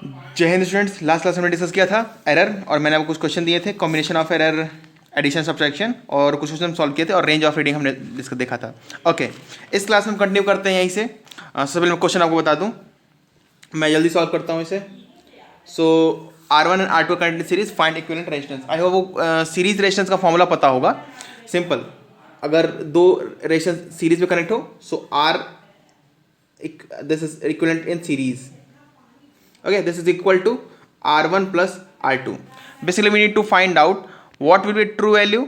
जय Hind students, last class में discuss किया था एरर, और मैंने आपको कुछ क्वेश्चन दिए थे, combination of error, addition subtraction, और कुछ क्वेश्चन सॉल्व किए थे, और रेंज ऑफ रीडिंग हमने डिस्कस देखा था। ओके, इस क्लास में हम कंटिन्यू करते हैं यहीं से। सबसे पहले मैं क्वेश्चन आपको बता दूं, मैं जल्दी सॉल्व करता हूं इसे। सो R1 and R2 connected series, find equivalent resistance. I hope वो सीरीज रेजिस्टेंस का फॉर्मूला पता होगा। सिंपल, अगर दो रेजिस्टेंस सीरीज में कनेक्ट हो, so or this is equivalent in series. Okay, this is equal to R1 plus R2. Basically, we need to find out what will be true value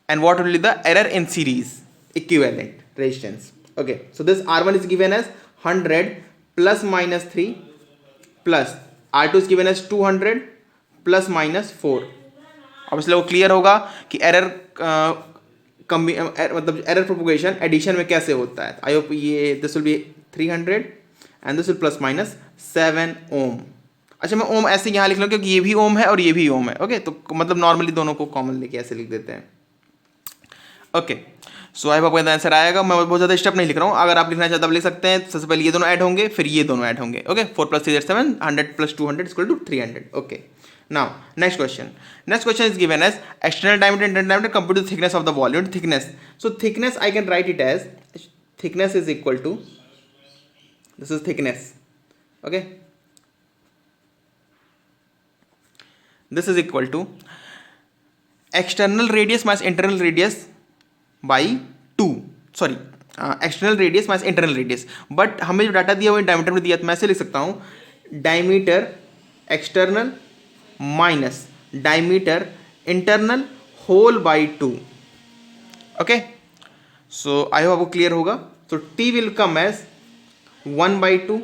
and what will be the error in series equivalent resistance. Okay, so this R1 is given as 100 plus minus 3 plus R2 is given as 200 plus minus 4. अब इसलिए वो clear होगा कि error मतलब error propagation addition में कैसे होता है। आई होप ये this will B 300 and this will plus minus 7 ओम। अच्छा, मैं ओम ऐसे यहाँ लिख लूँ क्योंकि ये भी ओम है और ये भी ओम है। ओके, तो मतलब नॉर्मली दोनों को कॉमन लेके ऐसे लिख देते हैं। ओके, सो आई होप आपका आंसर आएगा। मैं बहुत ज़्यादा स्टेप नहीं लिख रहा हूँ, अगर आप लिखना चाहते आप लिख सकते हैं। सबसे पहले ये दोनों ऐड होंगे, फिर ये दोनों ऐड होंगे। Okay, 4 + 3 = 7, 100 + 200 = 300। Okay, now next question. Next question is given as external diameter, internal diameter, compute the thickness of the wall. Unit thickness. So thickness I can write it as thickness is equal to, this is thickness. Okay, this is equal to external radius minus internal radius by 2. Sorry, external radius minus internal radius. But हमें जो data दिया हुआ है diameter में दिया, तो मैं ऐसे लिख सकता हूँ diameter external minus diameter internal whole by 2। Okay, so I hope आपको क्लियर होगा। तो T will come as 1/2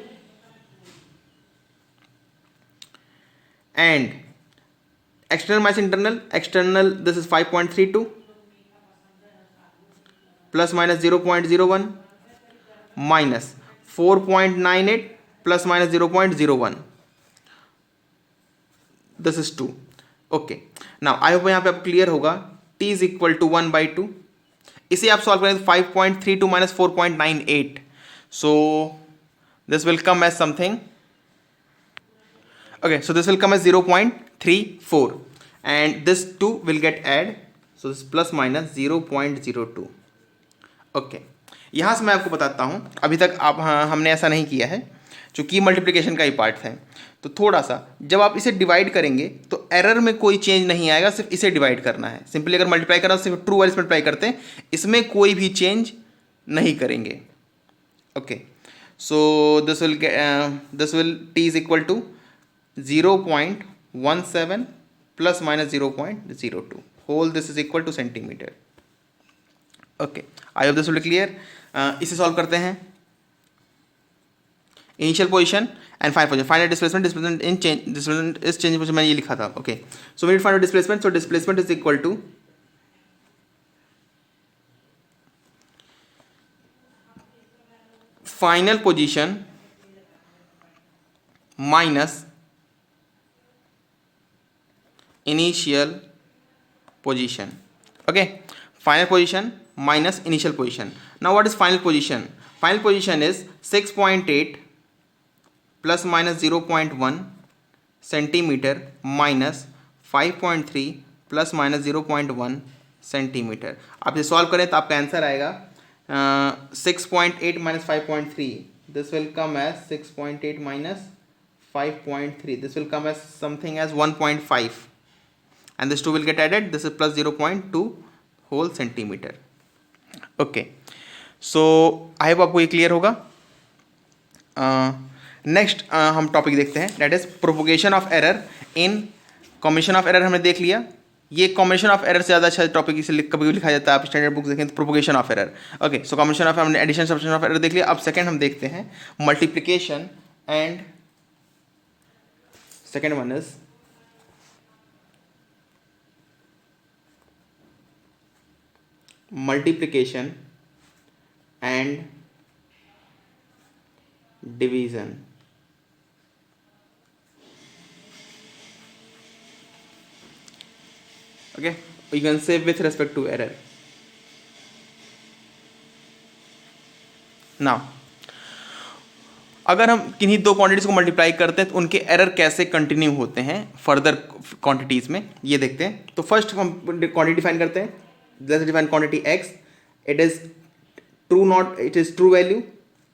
and external minus external this is 5.32 plus minus 0.01 minus 4.98 plus minus 0.01, this is 2. okay, now I hope यहाँ पे आप clear होगा। t is equal to 1/2, इसे आप solve करें तो 5.32 minus 4.98, so this will come as something. Okay, so this will come as 0.34 and this 2 will get add, so this plus minus 0.02. Okay, यहाँ से मैं आपको बताता हूँ, अभी तक आप हमने ऐसा नहीं किया है चूँकि मल्टीप्लिकेशन का ही पार्ट है। तो थोड़ा सा जब आप इसे डिवाइड करेंगे तो एरर में कोई चेंज नहीं आएगा, सिर्फ इसे डिवाइड करना है। सिंपली अगर मल्टीप्लाई करना तो सिर्फ ट्रू वैल्यूज मल्टीप्लाई करते हैं, इसमें कोई भी चेंज नहीं करेंगे। Okay, so this will T is equal to 0.17 plus minus 0.02 whole, this is equal to centimeter. Okay, I hope this will be clear. इसे सॉल्व करते हैं। Initial position and final position, final displacement, displacement in change, displacement is change position, मैंने ये लिखा था। Okay, so we need find displacement, so displacement is equal to final position minus initial position. Okay, final position minus initial position. Now what is final position? Final position is 6.8 plus minus 0.1 centimeter minus 5.3 plus minus 0.1 centimetre. आप इसे solve करें तो आपका answer आएगा 6.8 minus 5.3, this will come as 6.8 minus 5.3, this will come as something as 1.5 and this 2 will get added, this is plus 0.2 whole centimeter. okay, so I hope आपको ये clear होगा। Next हम टॉपिक देखते हैं, that is propagation of error in combination of error. हमने देख लिया, ये कॉम्बिनेशन ऑफ एरर से ज़्यादा अच्छा टॉपिक इसे कभी भी लिखा जाता है, आप स्टैंडर्ड बुक देखें तो propagation of error. Okay, so combination of हमने एडिशन सब्ट्रैक्शन ऑफ एरर देख लिया। अब सेकंड हम देखते हैं multiplication and second one is multiplication and division. Okay, you can say with respect to error. Now अगर हम किन्हीं दो क्वांटिटीज को मल्टीप्लाई करते हैं तो उनके एरर कैसे कंटिन्यू होते हैं फर्दर क्वांटिटीज में, ये देखते हैं। तो फर्स्ट हम क्वांटिटी डिफाइन करते हैं। Let's define quantity x, it is true naught, it is true value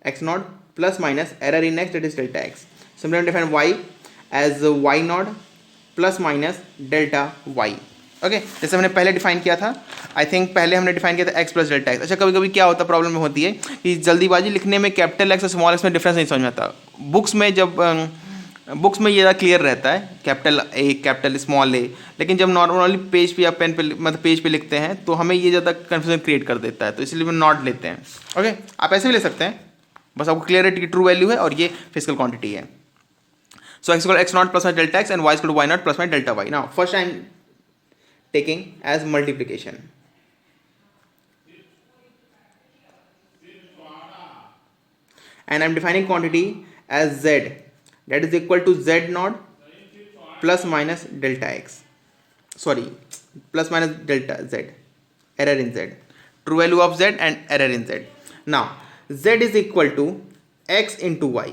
x naught plus minus error in x, that is delta x। Similarly define y as y naught plus minus delta y। Okay, जैसे हमने पहले define किया था, I think पहले हमने define किया था x plus delta x। अच्छा, कभी कभी क्या होता है, प्रॉब्लम में होती है कि जल्दीबाजी लिखने में कैपिटल x और स्मॉल x में डिफरेंस नहीं समझ में आता। बुक्स में जब बुक्स में ये ज़्यादा क्लियर रहता है, कैपिटल ए कैपिटल स्मॉल ए, लेकिन जब नॉर्मली पेज पे या पेन पे मतलब पेज पे लिखते हैं तो हमें ये ज़्यादा कन्फ्यूजन क्रिएट कर देता है, तो इसलिए हम नॉट लेते हैं। ओके, आप ऐसे भी ले सकते हैं, बस आपको क्लियर है कि ट्रू वैल्यू है और ये फिजिकल क्वांटिटी है। सो x naught plus minus delta x and y naught plus minus delta y। Now first time taking as multiplication. And I'm defining quantity as z, that is equal to z naught plus minus delta x. Sorry, plus minus delta z, error in z, true value of z and error in z. Now z is equal to x into y,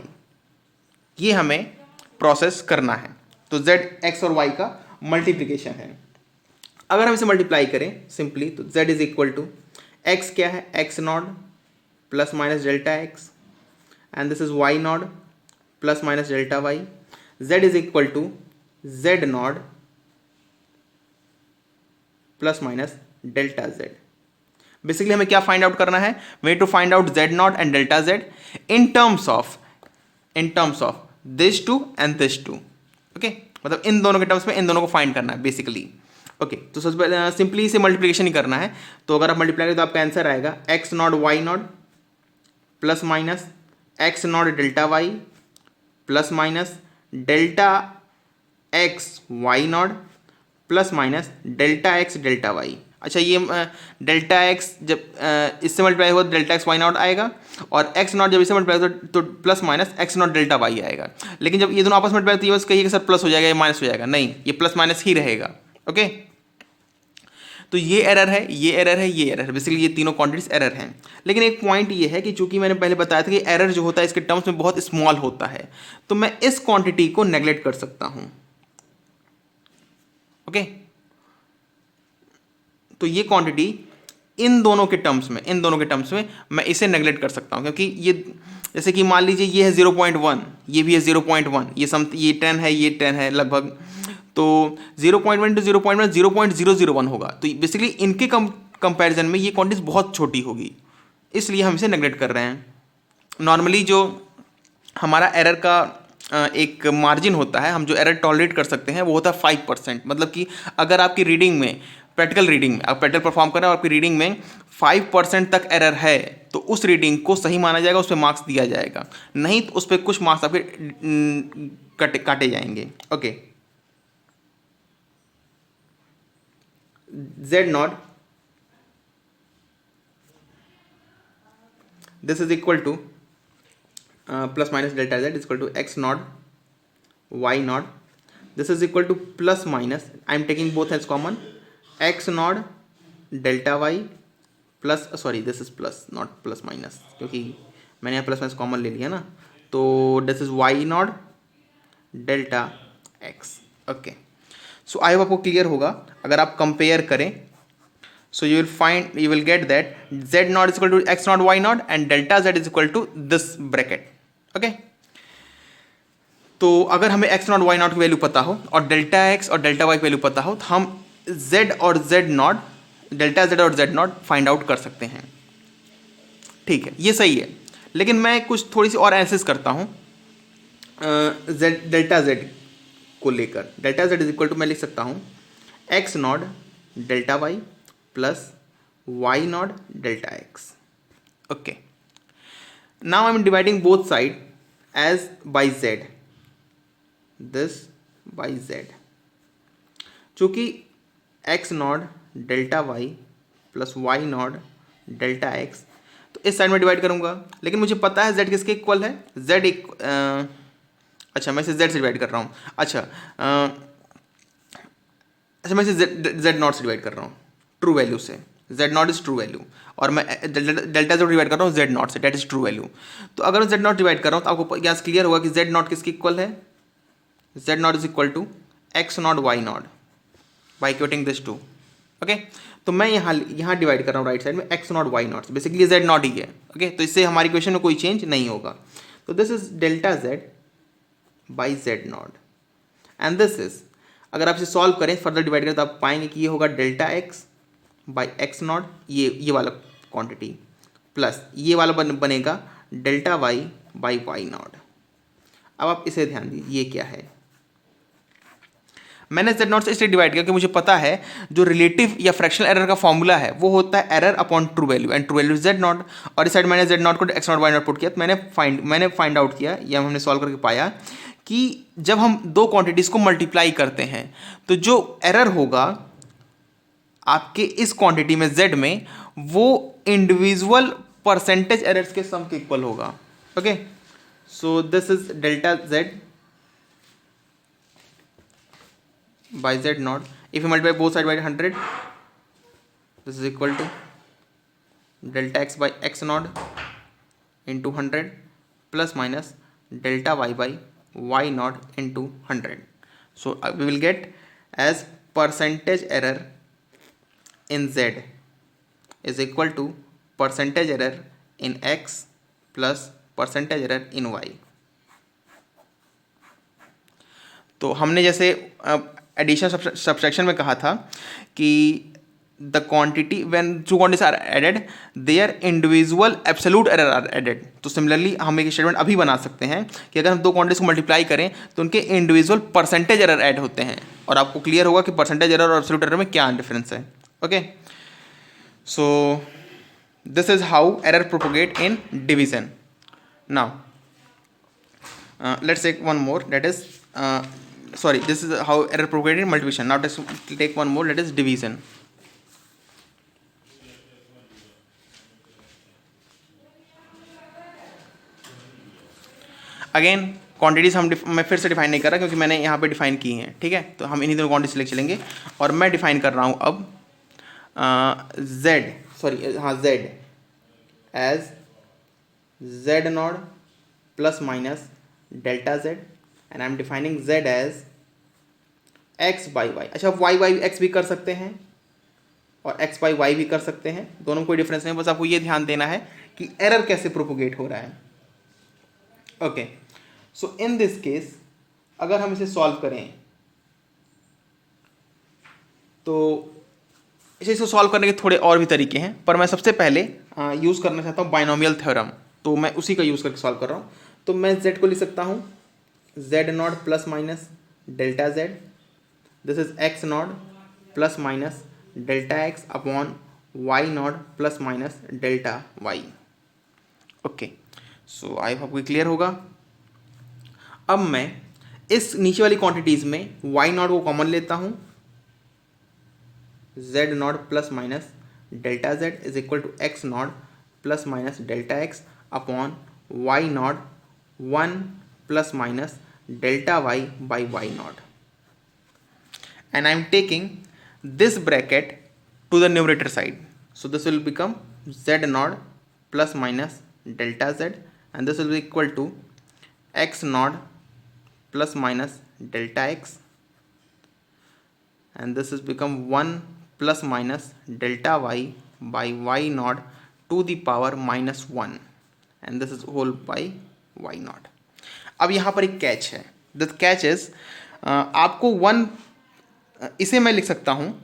ये हमें process करना है। तो z x और y का multiplication है। अगर हम इसे मल्टीप्लाई करें सिंपली तो z is equal to x, क्या है x naught plus minus delta x and this is y naught plus minus delta y। z is equal to z naught plus minus delta z। Basically हमें क्या find out करना है, way to find out z naught and delta z in terms of this two and this two. Okay, मतलब इन दोनों के terms में इन दोनों को फाइंड करना है बेसिकली। ओके, तो सबसे पहले सिंपली इसे मल्टीप्लिकेशन ही करना है। तो अगर आप मल्टीप्लाई करें तो आपका आंसर आएगा x naught y naught plus minus x naught delta y plus minus delta x y naught plus minus delta x delta y। अच्छा, ये डेल्टा x जब इससे मल्टीप्लाई होगा तो डेल्टा x y नॉट आएगा और x नॉट जब इससे मल्टीप्लाई होगा तो plus minus x naught delta y आएगा। लेकिन जब ये दोनों आपस में मल्टीप्लाई होती है बस कहिए कि सर प्लस हो जाएगा या माइनस हो जाएगा, नहीं, ये प्लस माइनस ही रहेगा। ओके, तो ये एरर है, ये एरर है, ये एरर है, बेसिकली ये तीनों क्वांटिटीज एरर हैं। लेकिन एक पॉइंट ये है कि चूंकि मैंने पहले बताया था कि एरर जो होता है इसके टर्म्स में बहुत स्मॉल होता है, तो मैं इस क्वांटिटी को नेग्लेक्ट कर सकता हूं। ओके, तो ये क्वांटिटी इन दोनों के टर्म्स में मैं इसे नेग्लेक्ट कर सकता हूं, क्योंकि ये जैसे कि मान लीजिए ये है 0.1, ये भी है 0.1, ये 10 है, ये 10 है लगभग, तो 0.1 टू 0.1 0.001 होगा। तो बेसिकली इनके कंपैरिजन में ये क्वांटिटीज बहुत छोटी होगी, इसलिए हम इसे नेग्लेक्ट कर रहे हैं। नॉर्मली जो हमारा एरर का एक मार्जिन होता है, हम जो एरर टॉलरेट कर सकते हैं वो होता है 5%। मतलब कि अगर आपकी रीडिंग में प्रैक्टिकल रीडिंग में आप प्रैक्टिकल परफॉर्म कर रहे हैं और आपकी रीडिंग में 5% तक एरर है तो उस रीडिंग को सही माना जाएगा, उस पर मार्क्स दिया जाएगा, नहीं तो उस पर कुछ मार्क्स आपके काटे जाएंगे। Okay, z naught, this is equal to plus minus delta z is equal to x naught y naught, this is equal to plus minus, I am taking both as common, x naught delta y plus, sorry this is plus not plus minus, क्योंकि मैंने यहाँ plus minus common ले लिया ना, तो this is y naught delta x। Okay, so I hope आपको clear होगा। अगर आप कंपेयर करें so you will get that z naught is equal to x naught y naught and delta z is equal to this bracket. Okay, तो अगर हमें x naught y naught की value पता हो और डेल्टा x और delta y की value पता हो तो हम z और z नॉट, डेल्टा z और z नॉट फाइंड आउट कर सकते हैं। ठीक है, ये सही है, लेकिन मैं कुछ थोड़ी सी और एनालिसिस करता हूँ डेल्टा z को लेकर। Delta z is equal to मैं लिख सकता हूँ x naught delta y plus y naught delta x। Okay, now I am dividing both side as by z, this by z। चूंकि x naught delta y plus y naught delta x, तो इस side में divide करूंगा, लेकिन मुझे पता है z किसके इक्वल है, अच्छा मैं इसे z से डिवाइड कर रहा हूँ। अच्छा मैं इसे z नॉट से डिवाइड कर रहा हूँ, ट्रू वैल्यू से। Z not is true value, और मैं डेल्टा जो डिवाइड कर रहा हूँ जेड नॉट से, डेट इज ट्रू वैल्यू। तो अगर मैं जेड नॉट डिवाइड कर रहा हूँ तो आपको यहाँ क्लियर होगा कि जेड नॉट किसकी इक्वल है, z not is equal to x not y not by equating this two. Okay, तो मैं यहाँ डिवाइड कर रहा हूँ राइट साइड में x not y naught, basically z naught ही है। ओके, तो इससे हमारी इक्वेशन में कोई चेंज नहीं होगा। तो this is delta z by z not, and this is, अगर आप इसे सॉल्व करें फर्दर डिवाइड करें तो आप पाएंगे कि ये होगा delta x by x naught, ये वाला क्वांटिटी, प्लस ये वाला बनेगा delta y by y naught. अब आप इसे ध्यान दीजिए, ये क्या है, मैंने जेड नॉट से इसलिए डिवाइड किया कि मुझे पता है जो रिलेटिव या फ्रैक्शनल एरर का फॉर्मूला है वो होता है error upon true value, and true value z naught. और इस साइड मैंने जेड नॉट को x not y naught put किया, तो मैंने फाइंड आउट किया या हमने सॉल्व करके पाया कि जब हम दो क्वांटिटीज को मल्टीप्लाई करते हैं तो जो एरर होगा आपके इस क्वांटिटी में जेड में, वो इंडिविजुअल परसेंटेज एरर्स के सम के इक्वल होगा। Okay, so this is delta Z by z naught. If you multiply both sides by 100, this is equal to delta x by x naught into 100 plus minus delta y by y naught into 100. So we will get as percentage error in z is equal to percentage error in x plus percentage error in y. तो हमने जैसे addition subtraction में कहा था कि the quantity when two quantities are added their individual absolute error are added. तो similarly हम एक स्टेटमेंट अभी बना सकते हैं कि अगर हम दो क्वांटिटीज को मल्टीप्लाई करें तो उनके इंडिविजुअल परसेंटेज एरर ऐड होते हैं, और आपको क्लियर होगा कि परसेंटेज एरर और एब्सोल्यूट एरर में क्या डिफरेंस है। Okay, so this is how error propogate in division. Now let's take one more, that is sorry, this is how error propagated in multiplication. Now let's take one more, that is division. Again quantities मैं फिर से define नहीं कर रहा क्योंकि मैंने यहाँ पे डिफाइन की हैं, ठीक है। तो हम इन्हीं दोनों क्वांटिटीज लेके चलेंगे, और मैं डिफाइन कर रहा हूँ अब z as z naught plus minus delta z, and I am defining z as x by y. अच्छा, y बाई x भी कर सकते हैं और x बाई y भी कर सकते हैं, दोनों में कोई डिफरेंस नहीं, बस आपको ये ध्यान देना है कि एरर कैसे प्रोपोगेट हो रहा है। Okay, so in this case अगर हम इसे सॉल्व करें तो इसे सॉल्व करने के थोड़े और भी तरीके हैं, पर मैं सबसे पहले यूज़ करना चाहता हूँ बाइनोमियल थ्योरम, तो मैं उसी का यूज़ करके सॉल्व कर रहा हूँ। तो मैं z को लिख सकता हूँ z naught plus minus delta z, this is x naught plus minus delta x upon y naught plus minus delta y। Okay, so I hope clear होगा। अब मैं इस नीचे वाली क्वांटिटीज़ में y नॉट को कॉमन लेता हूँ, z naught plus minus delta z is equal to x naught plus minus delta x upon y naught 1 plus minus delta y by y naught, and I am taking this bracket to the numerator side, so this will become z naught plus minus delta z, and this will be equal to x naught plus minus delta x, and this is become 1 plus minus delta y by y naught to the power minus 1, and this is whole by y naught. अब यहाँ पर एक catch है, the catch is आपको इसे मैं लिख सकता हूँ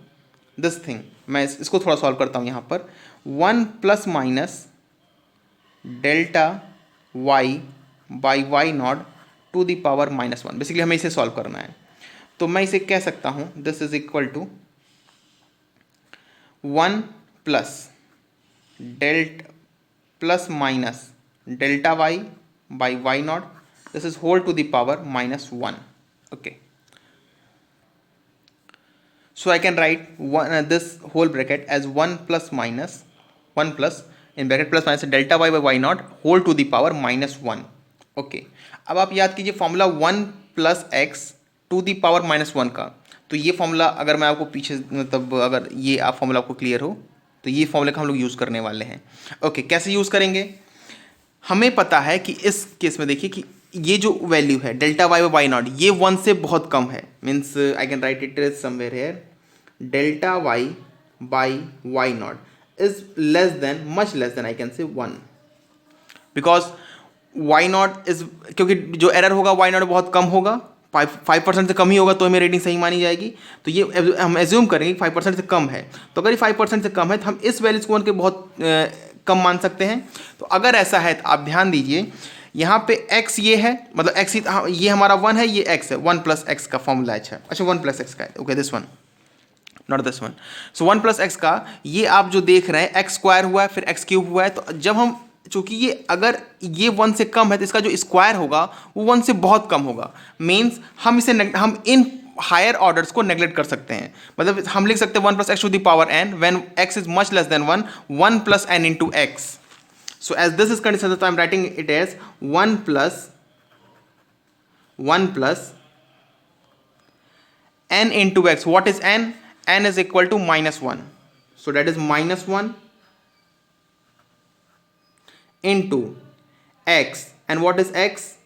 दिस थिंग, मैं इसको थोड़ा सॉल्व करता हूँ यहाँ पर 1 plus minus delta y by y naught to the power minus 1। Basically हमें इसे सॉल्व करना है, तो मैं इसे कह सकता हूँ this is equal to 1 plus minus delta y by y naught, this is whole to the power minus 1. Okay, so I can write this whole bracket as 1 plus in bracket plus minus delta y by y naught whole to the power minus 1. Okay, अब आप याद कीजिए formula 1 plus x to the power minus 1 का, तो ये formula अगर मैं आपको पीछे मतलब अगर ये आप फॉर्मूला आपको क्लियर हो तो ये फॉर्मूला का हम लोग यूज़ करने वाले हैं। ओके, कैसे यूज़ करेंगे? हमें पता है कि इस केस में देखिए कि ये जो वैल्यू है delta y by y naught, ये 1 से बहुत कम है। Means I can write it somewhere here, delta y by y naught is less than, much less than I can say 1, because why naught is, क्योंकि जो error होगा why not बहुत कम होगा, 5% से कम ही होगा तो हमें रेटिंग सही मानी जाएगी। तो ये हम एज्यूम करेंगे 5% से कम है, तो अगर ये 5% से कम है तो हम इस वैल्यूज को उनके बहुत कम मान सकते हैं। तो अगर ऐसा है तो आप ध्यान दीजिए, यहाँ पे x ये है, मतलब x ये हमारा 1 है, ये x है, 1 प्लस एक्स का फॉर्मूला है। अच्छा 1 प्लस एक्स का है, okay this one, not this one. So 1 plus x का ये आप जो देख रहे हैं एक्स स्क्वायर हुआ है, फिर एक्स क्यूब हुआ है। तो जब हम, चूंकि ये अगर ये 1 से कम है तो इसका जो स्क्वायर होगा वो 1 से बहुत कम होगा। मीन्स हम इसे हम इन हायर ऑर्डर्स को नेग्लेक्ट कर सकते हैं। मतलब हम लिख सकते हैं 1 plus x to the power n when x is much less than 1, 1 plus n into x. So as this is condition, तो I am writing it as 1 plus n into x. What is n? n is equal to -1. So that is -1 into x. And what is x?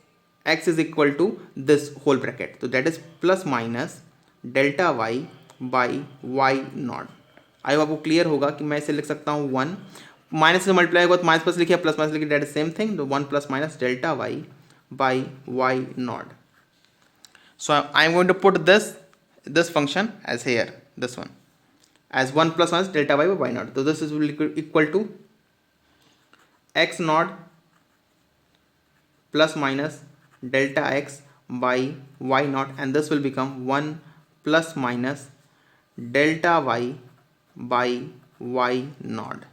x is equal to this whole bracket. So that is plus minus delta y by y naught. I आपको clear होगा कि मैं इसे लिख सकता हूँ 1 minus से multiply होगा तो माइनस प्लस लिखिए, प्लस माइनस लिखिए, डेट इज सेम थिंग। तो 1 plus minus delta y by y not. So I am going to put this function as here, this one as 1 plus minus delta y by y naught. So this is equal to x naught plus minus delta x by y naught, and this will become 1 plus minus delta y by y naught.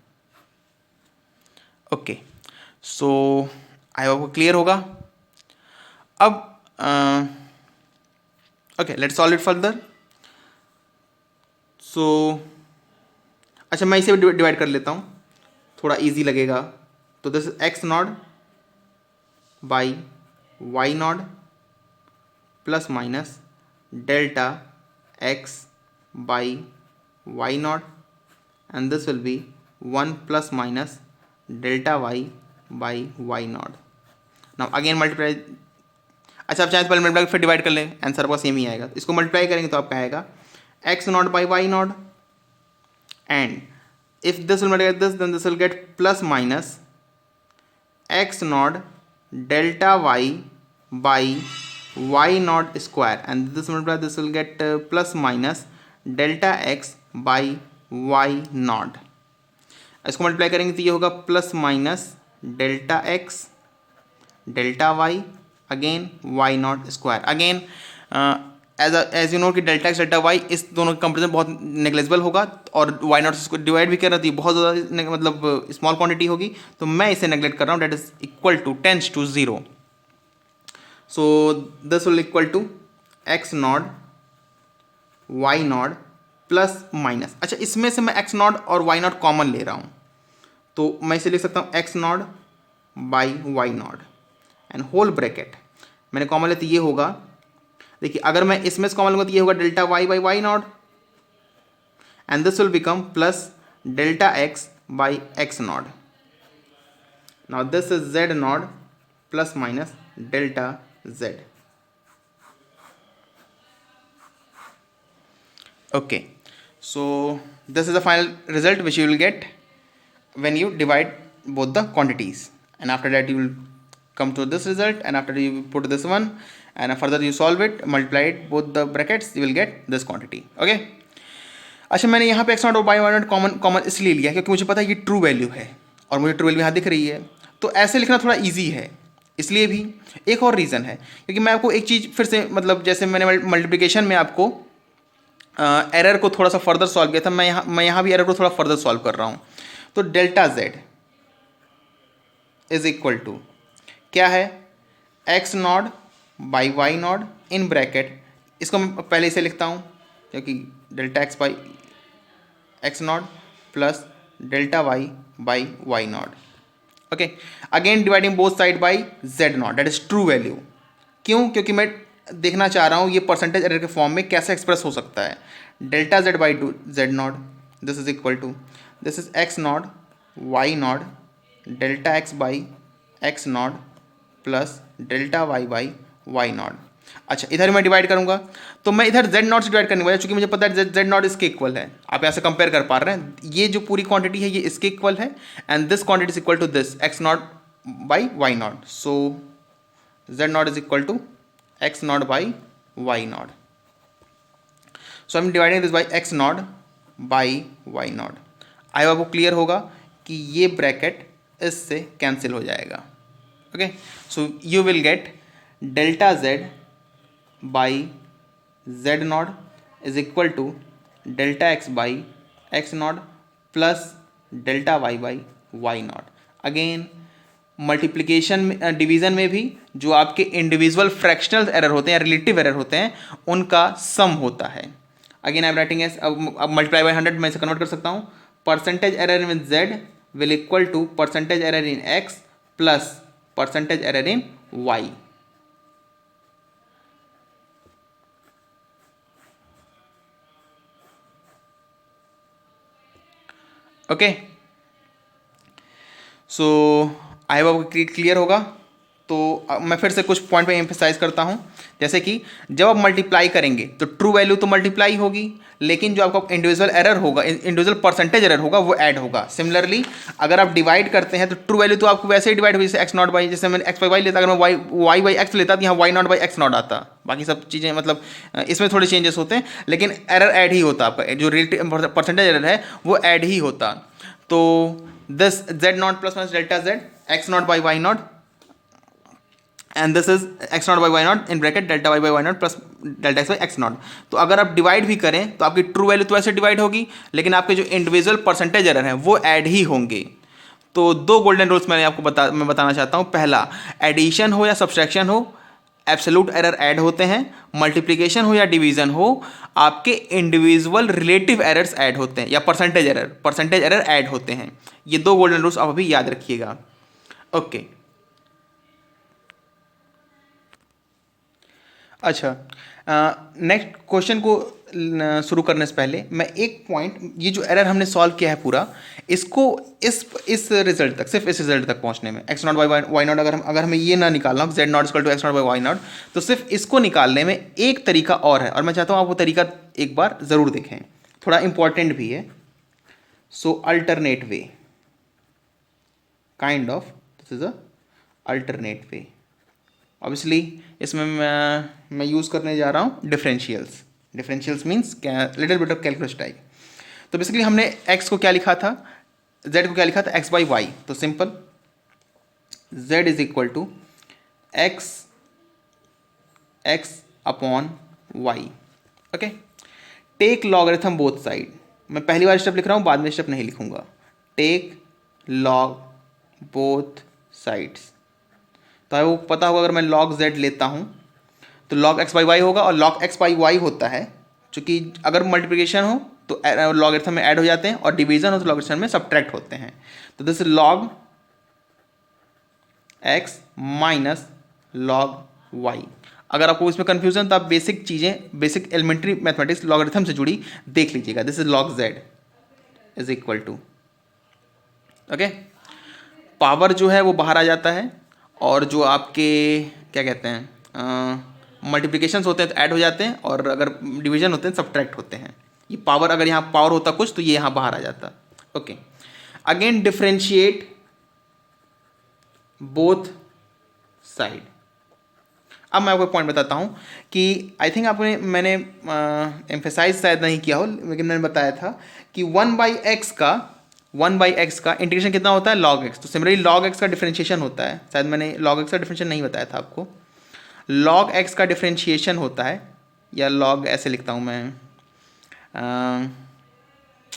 Okay, so I hope clear होगा। अब okay, let's solve it further. So अच्छा, मैं इसे divide कर लेता हूँ, थोड़ा easy लगेगा। तो this is x not by y not plus minus delta x by y not, and this will be 1 plus minus delta y by y naught. Now again multiply, अच्छा आप चाहे तो पहले मल्टीप्लाई फिर डिवाइड कर लें, आंसर आपका same ही आएगा। इसको मल्टीप्लाई करेंगे तो आपका आएगा x not by y not, and if this will multiply this then this will get plus minus x not delta y by y naught square, and this multiply this will get plus minus delta x by y naught. इसको multiply करेंगे तो ये होगा plus minus delta x delta y again y naught square. Again as you know कि delta x delta y इस दोनों का comparison बहुत नेग्लेजिबल होगा, और वाई नॉट इसको डिवाइड भी कर रहा थी, बहुत ज़्यादा मतलब स्मॉल क्वांटिटी होगी, तो मैं इसे नेग्लेक्ट कर रहा हूँ। That is equal to tends to 0। So this will equal to x not y not plus minus, अच्छा इसमें से मैं एक्स नॉट और वाई नॉट कॉमन ले रहा हूँ, तो मैं इसे लिख सकता हूँ x not by y not and whole bracket. मैंने कॉमन लिया तो ये होगा, देखिए अगर मैं इसमें से कॉमन लूँगा तो ये होगा delta y by y not, and this will become plus delta x by x not. Now this is z not plus minus delta z. Okay, so this is the final result which you will get when you divide both the quantities, and after that you will come to this result, and after you put this one and further you solve it, multiply it both the brackets, you will get this quantity. Okay, अच्छा मैंने यहाँ पे x not और y not common इसलिए लिया क्योंकि मुझे पता है ये ट्रू वैल्यू है और मुझे ट्रू वैल्यू यहाँ दिख रही है, तो ऐसे लिखना थोड़ा ईजी है। इसलिए भी एक और रीज़न है, क्योंकि मैं आपको एक चीज़ फिर से, मतलब जैसे मैंने मल्टीप्लिकेशन में आपको एरर को थोड़ा सा फर्दर सॉल्व किया था, मैं यहाँ भी एरर को थोड़ा फर्दर सॉल्व कर रहा हूँ। तो delta z is equal to क्या है, x not by y not in bracket, इसको मैं पहले इसे लिखता हूँ क्योंकि delta x by x not plus delta y by y not. Okay, again dividing both side by z not, that is true value. क्यों? क्योंकि मैं देखना चाह रहा हूँ ये परसेंटेज एरर के फॉर्म में कैसे एक्सप्रेस हो सकता है। Delta z by two z not, this is equal to, this is x not y not delta x by x not plus delta y by y not. अच्छा, इधर मैं divide करूंगा तो मैं इधर जेड नॉट से डिवाइड करने वाला, चूंकि मुझे पता है जेड नॉट इसके इक्वल है। आप यहाँ से कंपेयर कर पा रहे हैं, ये जो पूरी क्वांटिटी है ये इसके इक्वल है, and this quantity is equal to this x not by y not. So z not is equal to x not by y not. So I am dividing this by x not by y not. I hope आपको clear होगा कि ये bracket इससे cancel हो जाएगा। Okay, so you will get delta z by z not is equal to delta x by x not plus delta y by y not. Again multiplication में, division में भी जो आपके इंडिविजुअल फ्रैक्शनल एरर होते हैं या रिलेटिव एरर होते हैं उनका सम होता है। Again I am writing S, अब मल्टीप्लाई बाई 100 मैं इसे कन्वर्ट कर सकता हूँ। Percentage error in z will equal to percentage error in x plus percentage error in y. Okay, so I hope clear होगा। तो मैं फिर से कुछ पॉइंट पे एम्फेसाइज करता हूँ, जैसे कि जब आप मल्टीप्लाई करेंगे तो ट्रू वैल्यू तो मल्टीप्लाई होगी, लेकिन जो आपका इंडिविजुअल एरर होगा, इंडिविजुअल परसेंटेज एरर होगा, वो ऐड होगा। सिमिलरली अगर आप डिवाइड करते हैं तो ट्रू वैल्यू तो आपको वैसे ही डिवाइड होगी, जैसे एक्स नॉट बाई, जैसे मैंने एक्स बाई वाई लेता, अगर मैं वाई बाई एक्स लेता तो यहाँ y not by x not आता। बाकी सब चीज़ें मतलब इसमें थोड़े चेंजेस होते हैं, लेकिन एरर ऐड ही होता, आपका जो रिलेटिव परसेंटेज एरर है वो ऐड ही होता। तो this z not plus minus delta z x not by y not, and this is x not by y not in bracket delta y by y not plus delta x by x not. तो अगर आप divide भी करें तो आपकी true value तो ऐसे divide होगी, लेकिन आपके जो इंडिविजुअल परसेंटेज एरर हैं वो ऐड ही होंगे। तो दो गोल्डन रूल्स मैंने आपको बताना चाहता हूँ। पहला, एडिशन हो या सब्सट्रैक्शन हो, एब्सोल्यूट एरर ऐड होते हैं। मल्टीप्लिकेशन हो या डिवीजन हो, आपके इंडिविजुअल रिलेटिव एरर्स ऐड होते हैं, या परसेंटेज एरर ऐड होते हैं। ये दो गोल्डन रूल्स आप अभी याद रखिएगा। ओके, अच्छा, नेक्स्ट क्वेश्चन को शुरू करने से पहले मैं एक पॉइंट, ये जो एरर हमने सॉल्व किया है पूरा, इसको इस रिजल्ट तक, सिर्फ इस रिजल्ट तक पहुंचने में, x not by y not, अगर हमें ये ना निकालना हो z not equal to x not by y not, तो सिर्फ इसको निकालने में एक तरीका और है, और मैं चाहता हूँ आप वो तरीका एक बार ज़रूर देखें, थोड़ा इंपॉर्टेंट भी है। So alternate way, kind of this is a alternate way. Obviously इसमें मैं यूज़ करने जा रहा हूँ differentials means little bit of calculus type. तो बेसिकली हमने x को क्या लिखा था, z को क्या लिखा था, x बाई वाई। तो simple z is equal to x upon y. Okay, take logarithm both side. मैं पहली बार स्टेप लिख रहा हूँ, बाद में स्टेप नहीं लिखूंगा। Take log both sides. तो वो पता होगा, अगर मैं log z लेता हूँ तो log x बाई वाई होगा, और log x बाई वाई होता है, चूँकि अगर मल्टीप्लिकेशन हो तो लॉगरिथम में ऐड हो जाते हैं, और डिवीजन हो तो लॉगरिथम में सब्ट्रैक्ट होते हैं। तो this log x minus log y। अगर आपको इसमें कन्फ्यूजन, तो आप बेसिक चीज़ें, बेसिक एलिमेंट्री मैथमेटिक्स लॉगरिथम से जुड़ी देख लीजिएगा। This is log z is equal to, okay, power जो है वो बाहर आ जाता है, और जो आपके क्या कहते हैं मल्टीप्लिकेशंस होते हैं तो ऐड हो जाते हैं, और अगर डिवीजन होते हैं सब्ट्रैक्ट होते हैं। ये पावर, अगर यहाँ पावर होता कुछ तो ये यहाँ बाहर आ जाता। Okay, again differentiate both side. अब मैं आपको पॉइंट बताता हूँ कि आई थिंक मैंने एम्फेसाइज शायद नहीं किया हो, लेकिन मैंने बताया था कि 1/x का इंटीग्रेशन कितना होता है, log x। तो सिमिलरली log x का डिफरेंशिएशन होता है, शायद मैंने log x का डिफरेंशिएशन नहीं बताया था आपको। log x का डिफरेंशिएशन होता है, या log ऐसे लिखता हूँ मैं,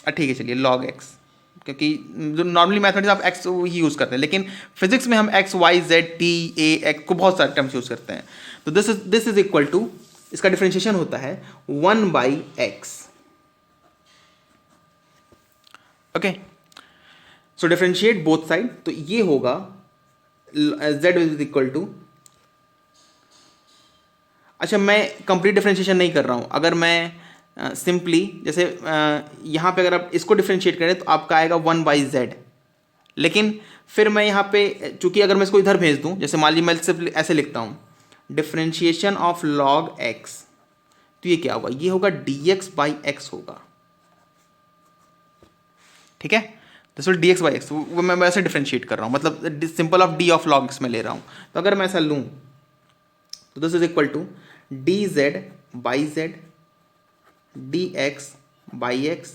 ठीक है चलिए log x, क्योंकि जो नॉर्मली मैथमेटिक्स आप x ही यूज़ करते हैं, लेकिन फिजिक्स में हम x y z t a x को बहुत सारे टर्म्स यूज़ करते हैं। तो दिस इज इक्वल टू, इसका डिफरेंशिएशन होता है 1/x। ओके, सो डिफरेंशिएट बोथ साइड, तो ये होगा z इज इक्वल टू, अच्छा मैं कंप्लीट डिफरेंशिएशन नहीं कर रहा हूं, अगर मैं सिंपली जैसे यहाँ पे अगर आप इसको डिफ्रेंशिएट करें तो आपका आएगा 1/z, लेकिन फिर मैं यहाँ पे चूंकि अगर मैं इसको इधर भेज दूँ, जैसे मान लीजिए मैं सिर्फ ऐसे लिखता हूँ डिफ्रेंशिएशन ऑफ log x, तो ये क्या होगा, ये होगा dx/x होगा, ठीक है। दिस विल dx/x, वो मैं वैसे डिफ्रेंशिएट कर रहा हूँ, मतलब simple of d of log x में ले रहा हूँ। तो अगर मैं ऐसा लूँ तो this is equal to dz/z dx/x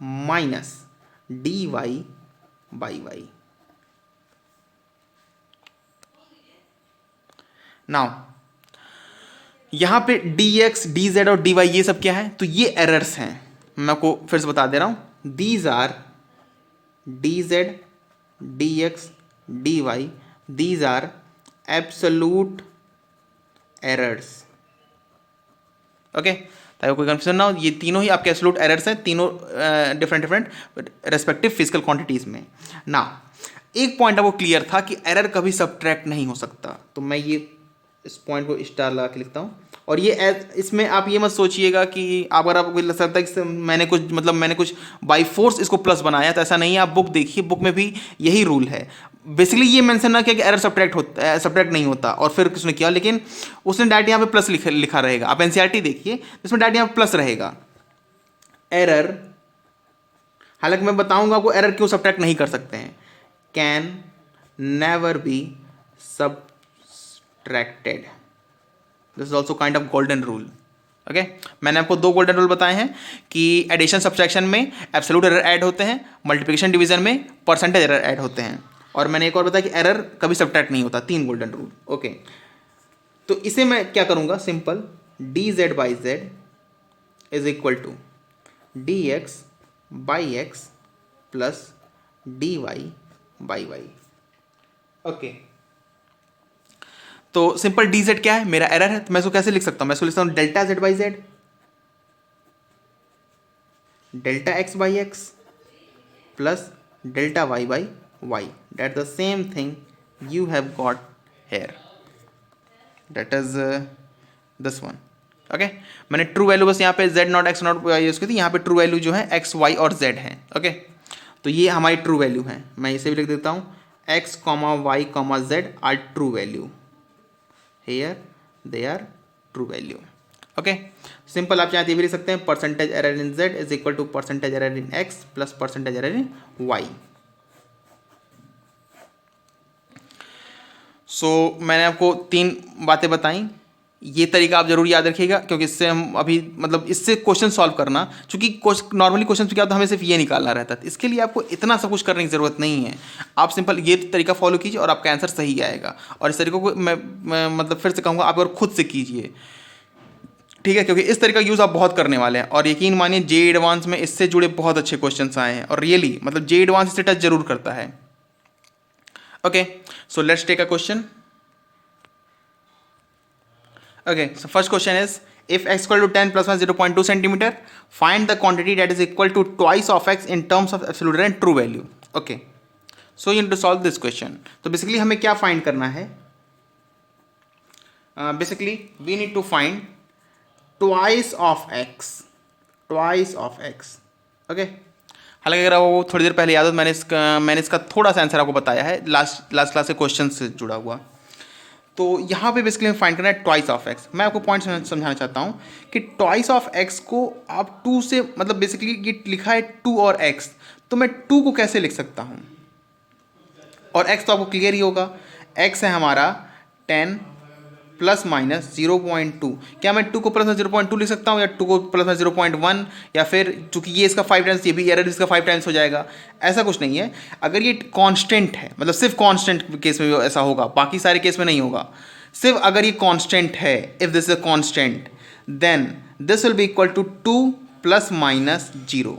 minus dy/y। Now यहां पे dx, dz और dy ये सब क्या है, तो ये एरर्स हैं। मैं आपको फिर से बता दे रहा हूं, these are dz, dx, dy, these are absolute errors. Okay, ताकि कोई कंफ्यूजन ना हो, ये तीनों ही आपके एब्सोल्यूट एरर्स हैं, तीनों डिफरेंट रेस्पेक्टिव फिजिकल क्वांटिटीज में ना। एक पॉइंट आपको क्लियर था कि एरर कभी सब्ट्रैक्ट नहीं हो सकता, तो मैं ये इस पॉइंट को स्टार लगा के लिखता हूँ। और ये इसमें आप ये मत सोचिएगा कि अगर आपको लग सकता है कि मैंने कुछ बाई फोर्स इसको प्लस बनाया, तो ऐसा नहीं है। आप बुक देखिए, बुक में भी यही रूल है। बेसिकली ये मेंशन ना किया कि एरर सब्ट्रैक्ट नहीं होता, और फिर किसने किया, लेकिन उसने डायरेक्ट यहाँ पे प्लस लिखा रहेगा। आप एनसीईआरटी देखिए, इसमें डायरेक्ट यहाँ पे प्लस रहेगा एरर। हालांकि मैं बताऊंगा आपको एरर क्यों सब्ट्रैक्ट नहीं कर सकते हैं। Can never be subtracted, this is also kind of golden rule. Okay, मैंने आपको 2 गोल्डन रूल बताए हैं कि एडिशन सब्ट्रैक्शन में एब्सोल्यूट एरर ऐड होते हैं, मल्टीप्लिकेशन डिवीजन में परसेंटेज एरर ऐड होते हैं, और मैंने एक और बताया कि एरर कभी सब्ट्रैक्ट नहीं होता। 3 गोल्डन रूल। ओके, तो इसे मैं क्या करूंगा, simple dz/z is equal to dx/x plus dy/y। Okay, तो सिंपल dz क्या है, मेरा एरर है, तो मैं इसको कैसे लिख सकता हूं, मैं इसको लिख सकता हूं delta z/z delta x/x plus delta y/y। That the same thing you have got hair, that is this one. Okay, मैंने ट्रू वैल्यू बस यहाँ पे z0 x0 यूज की थी, यहाँ पे ट्रू वैल्यू जो है x, y और z है। ओके, तो ये हमारी ट्रू वैल्यू है। मैं इसे भी लिख देता हूँ x, y, z are true value, here they are true value। Okay, simple आप चाहे ये भी लिख सकते हैं percentage error in z is equal to percentage error in x plus percentage error in y। So मैंने आपको 3 बातें बताई। ये तरीका आप जरूर याद रखिएगा, क्योंकि इससे हम अभी इससे क्वेश्चन सॉल्व करना, चूंकि नॉर्मली क्वेश्चन क्या होता है, हमें सिर्फ ये निकालना रहता है। इसके लिए आपको इतना सब कुछ करने की ज़रूरत नहीं है। आप सिंपल ये तरीका फॉलो कीजिए और आपका आंसर सही आएगा। और इस तरीके को मैं फिर से कहूँगा, आप और खुद से कीजिए, ठीक है, क्योंकि इस तरीका यूज़ आप बहुत करने वाले हैं। और यकीन मानिए जे एडवांस में इससे जुड़े बहुत अच्छे क्वेश्चन आए हैं, और रियली जे एडवांस इससे टच जरूर करता है। Okay, so let's take a question. Okay, so first question is, if x equal to 10 plus 1 0.2 centimeter, find the quantity that is equal to twice of x in terms of absolute and true value. Okay, so you need to solve this question. तो basically हमें क्या find करना है, basically we need to find twice of x, twice of x. Okay, हालांकि अगर वो थोड़ी देर पहले याद हो, मैंने इसका थोड़ा सा आंसर आपको बताया है लास्ट क्लास के क्वेश्चन से जुड़ा हुआ। तो यहाँ पे बेसिकली फाइंड करना है ट्वाइस ऑफ एक्स। मैं आपको पॉइंट समझाना चाहता हूँ कि ट्वाइस ऑफ एक्स को आप 2 से, बेसिकली ये लिखा है 2 और x, तो मैं 2 को कैसे लिख सकता हूँ, और x तो आपको क्लियर ही होगा, x है हमारा 10 प्लस माइनस 0.2। क्या मैं 2 को प्लस में 0.2 लिख सकता हूँ, या 2 को प्लस में 0.1, या फिर चूंकि ये इसका 5 टाइम्स, ये भी एरर इसका 5 टाइम्स हो जाएगा। ऐसा कुछ नहीं है। अगर ये कांस्टेंट है, सिर्फ कांस्टेंट केस में ऐसा होगा, बाकी सारे केस में नहीं होगा। सिर्फ अगर ये कांस्टेंट है, if this is a constant, then this will be equal to 2 plus minus 0,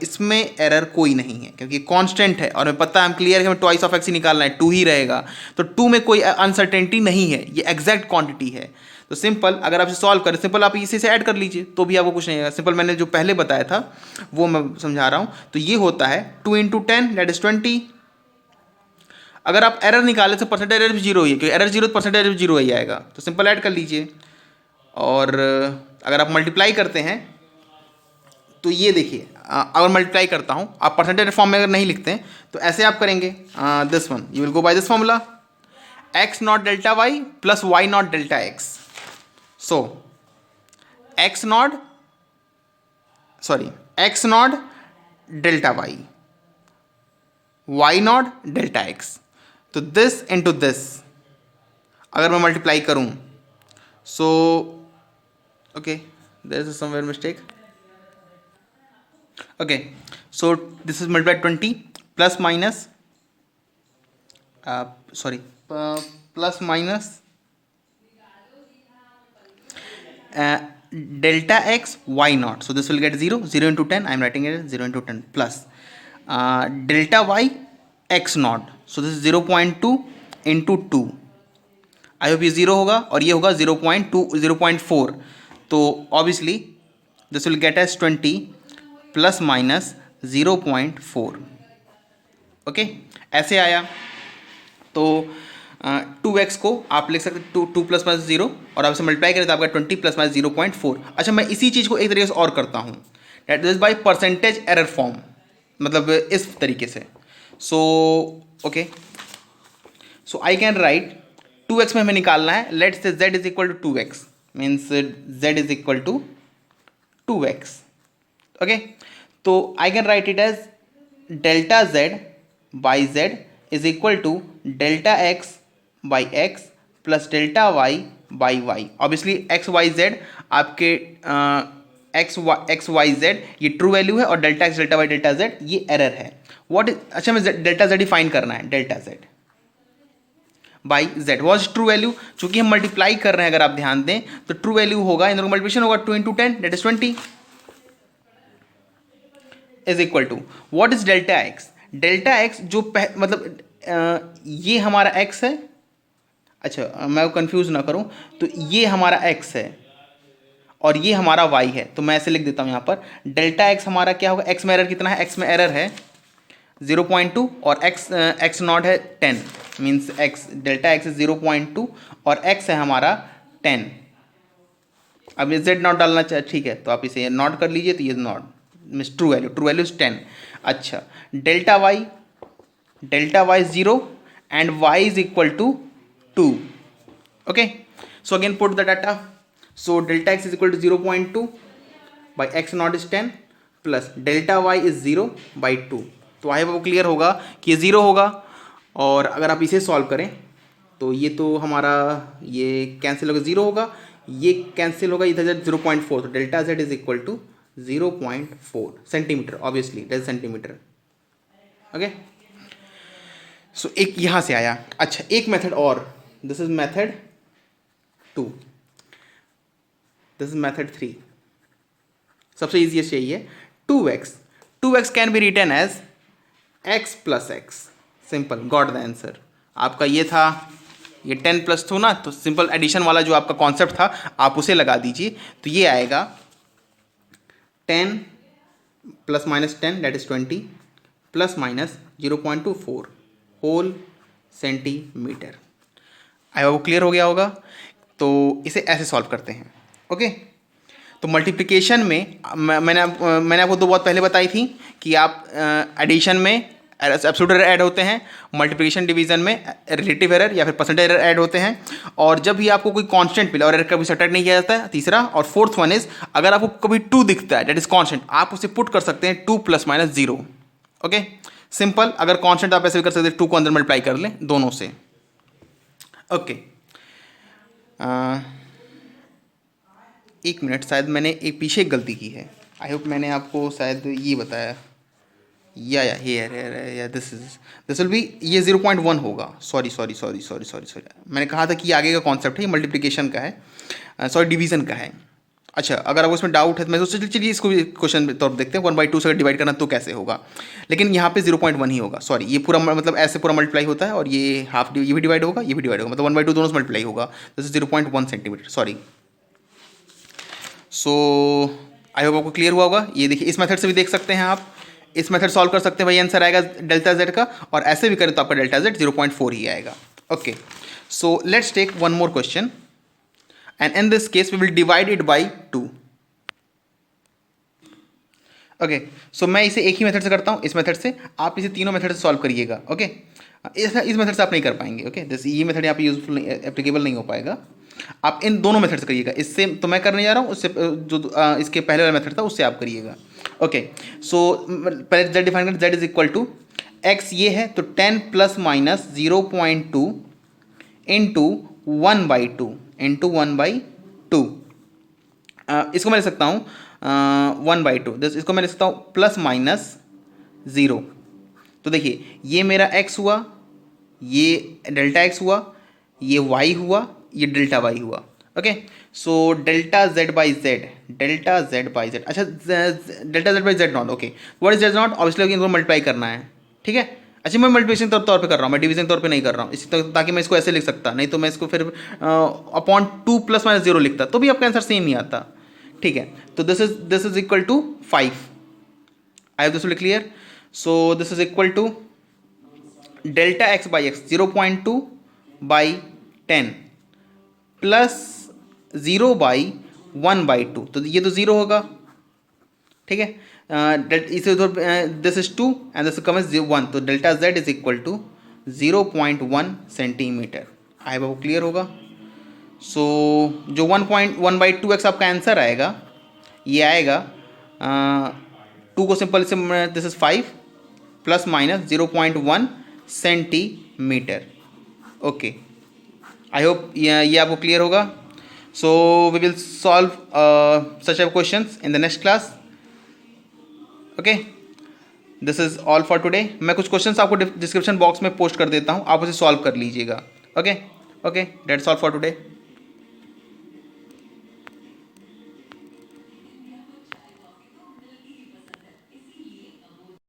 इसमें एरर कोई नहीं है, क्योंकि कांस्टेंट है और हमें पता है, हम क्लियर है कि हमें ट्वाइस ऑफ एक्स ही निकालना है, 2 ही रहेगा। तो 2 में कोई अनसर्टेनिटी नहीं है, ये एग्जैक्ट क्वांटिटी है। तो सिंपल अगर आप इसे सॉल्व करें, सिंपल आप इसी से ऐड कर लीजिए, तो भी आपको कुछ नहीं है। सिंपल मैंने जो पहले बताया था वो मैं समझा रहा हूँ। तो ये होता है 2 × 10 दैट इज 20। अगर आप एरर निकाले तो परसेंटेज एरर भी 0 ही है, क्योंकि एरर 0 तो परसेंटेज एरर भी 0 ही आएगा। तो सिंपल ऐड कर लीजिए, और अगर आप मल्टीप्लाई करते हैं तो ये देखिए अगर मल्टीप्लाई करता हूँ, आप परसेंटेज फॉर्म में अगर नहीं लिखते हैं तो ऐसे आप करेंगे, this one you will go by this formula, x not delta y plus y not delta x. So x not delta y not delta x. तो दिस इंटू दिस अगर मैं मल्टीप्लाई करूं, so okay there is somewhere mistake. Okay so this is multiply 20 plus minus plus minus delta x y naught, so this will get 0 into 10, I am writing it as 0 into 10 plus delta y x naught, so this is 0.2 into 2. I hope ये 0 होगा और ये होगा 0.2 0.4, तो obviously this will get as 20 plus minus 0.4. Okay ऐसे आया. तो 2x को आप लिख सकते 2 प्लस माइनस 0 और आप इसे मल्टीप्लाई करें तो आपका 20 प्लस माइनस 0.4. अच्छा मैं इसी चीज़ को एक तरीके से और करता हूँ, that is by percentage error form, मतलब इस तरीके से. So okay so I can write 2x में हमें निकालना है, let's say z is equal to 2x, means z is equal to 2x. Okay तो I can write it as delta z by z is equal to delta x by x plus delta y by y. Obviously x y z आपके x y z ये true value है और delta x delta y delta z ये error है. What is, अच्छा मैं delta z define करना है, delta z by z was true value. चूंकि हम मल्टीप्लाई कर रहे हैं अगर आप ध्यान दें तो ट्रू वैल्यू होगा, इन दोनों मल्टीप्लिकेशन होगा 2 into 10 that is 20 is equal to what is delta x. Delta x जो मतलब ये हमारा x है, अच्छा मैं कंफ्यूज ना करूं, तो ये हमारा x है और ये हमारा y है, तो मैं ऐसे लिख देता हूं यहाँ पर डेल्टा x हमारा क्या होगा, x में एरर कितना है, x में एरर है 0.2 और x नॉट है 10, मीन्स x डेल्टा x 0.2 और x है हमारा 10. अब ये z नॉट डालना चाहिए, ठीक है, तो आप इसे नॉट कर लीजिए, तो ये not means true value is 10. अच्छा delta y 0 and y is equal to 2. Okay, so again put the data. So delta x is equal to 0.2 by x naught is 10 plus delta y is 0 by 2. तो आई वो clear होगा कि ये 0 होगा, और अगर आप इसे सॉल्व करें तो ये तो हमारा ये कैंसिल होगा, 0 होगा, ये कैंसिल होगा, इधर 0.4, तो delta z is equal to 0.4 centimetre, obviously that is centimetre. Okay so एक यहाँ से आया. अच्छा एक मेथड और, this is method 2, this is method 3, सबसे ईजीएस्ट यही है. 2x can be written as x plus x, simple, got the answer. आपका ये था, ये 10 प्लस 2 ना, तो सिंपल एडिशन वाला जो आपका कॉन्सेप्ट था आप उसे लगा दीजिए, तो ये आएगा 10 plus minus 10 that is 20 plus minus 0.24 whole centimetre. I वो क्लियर हो गया होगा. तो इसे ऐसे सॉल्व करते हैं. ओके तो मल्टीप्लिकेशन में मैंने आपको 2 बात पहले बताई थी कि आप एडिशन में एब्सोल्यूट एरर ऐड होते हैं, मल्टीप्लिकेशन डिवीजन में रिलेटिव एरर या फिर परसेंटेज एरर ऐड होते हैं, और जब भी आपको कोई कांस्टेंट मिले और एरर कभी सब्ट्रैक्ट नहीं किया जाता है, तीसरा. और फोर्थ वन इज अगर आपको कभी 2 दिखता है दैट इज कांस्टेंट, आप उसे पुट कर सकते हैं 2 प्लस माइनस 0. ओके सिंपल, अगर कांस्टेंट आप ऐसे भी कर सकते हैं 2 को अंदर मल्टीप्लाई कर लें दोनों से. ओके एक मिनट, शायद मैंने एक पीछे एक गलती की है. आई होप मैंने आपको शायद ये बताया, या दिस विल बी, ये 0.1 होगा. सॉरी मैंने कहा था कि ये आगे का कॉन्सेप्ट है, ये मल्टीप्लिकेशन का है, सॉरी डिवीजन का है. अच्छा अगर आपको इसमें डाउट है तो मैं सोच चलिए इसको भी क्वेश्चन तौर पर देखते हैं. 1/2 से अगर डिवाइड करना तो कैसे होगा, लेकिन यहाँ पे 0.1 ही होगा. सॉरी ये पूरा मतलब ऐसे पूरा मल्टीप्लाई होता है और ये हाफ ये भी डिवाइड होगा, ये भी डिवाइड होगा, मतलब 1/2 दोनों से मल्टीप्लाई होगा. This is 0.1 centimetre. Sorry. So I hope आपको क्लियर हुआ होगा. ये देखिए इस मेथड से भी देख सकते हैं आप, इस मेथड सॉल्व कर सकते हैं, वही आंसर आएगा डेल्टा जेड का, और ऐसे भी करें तो आपका डेल्टा जेड 0.4 ही आएगा. Okay so let's take one more question, and in this case we will divide it by 2. Okay, so मैं इसे एक ही मेथड से करता हूँ, इस मेथड से। आप इसे तीनों मेथड से सॉल्व करिएगा। ओके, इस मेथड से आप नहीं कर पाएंगे। ओके, जैसे ये मेथड यहाँ पे यूजफुल नहीं, एप्लीकेबल नहीं हो पाएगा। आप इन दोनों मेथड से करिएगा। इससे तो मैं करने जा रहा हूँ, उससे जो इसके पहले वाला मेथड था उससे आप करिएगा। ओके, सो पहले z डिफाइन करें। z is equal to x ये है तो 10 प्लस माइनस 0.2 इंटू 1/2 इंटू 1/2। इसको मैं लिख सकता हूँ 1/2। इसको मैं लिख सकता हूँ प्लस माइनस 0। तो देखिए ये मेरा x हुआ, ये डेल्टा x हुआ, ये y हुआ, ये डेल्टा y हुआ। Okay, so delta z by z, delta z by z. अच्छा, delta z by z naught. Okay, what is z naught? Obviously इनको मल्टीप्लाई करना है। ठीक है, अच्छा मैं मल्टीप्लिकेशन तौर पे कर रहा हूँ, मैं डिवीजन तौर पे नहीं कर रहा हूँ इसी ताकि मैं इसको ऐसे लिख सकता, नहीं तो मैं इसको फिर अपॉन 2 प्लस माइनस 0 लिखता तो भी आपका आंसर सेम ही आता। ठीक है, तो this is equal to 5। I have this will clear. So this is equal to delta x by x 0.2 by 10 plus 0 by 1/2, तो ये तो 0 होगा। ठीक है, इसे उधर this is 2 and this come is 1, तो delta z is equal to 0.1 centimetre. I hope clear होगा। सो जो 1.1/2x आपका आंसर आएगा, ये आएगा 2 को सिंपल से this is 5 plus minus 0.1 centimetre. Okay, I hope ये आपको क्लियर होगा। So we will solve such type questions in the next class. Okay, this is all for today. मैं कुछ क्वेश्चंस आपको डिस्क्रिप्शन बॉक्स में पोस्ट कर देता हूँ, आप उसे सॉल्व कर लीजिएगा। Okay, that's all for today.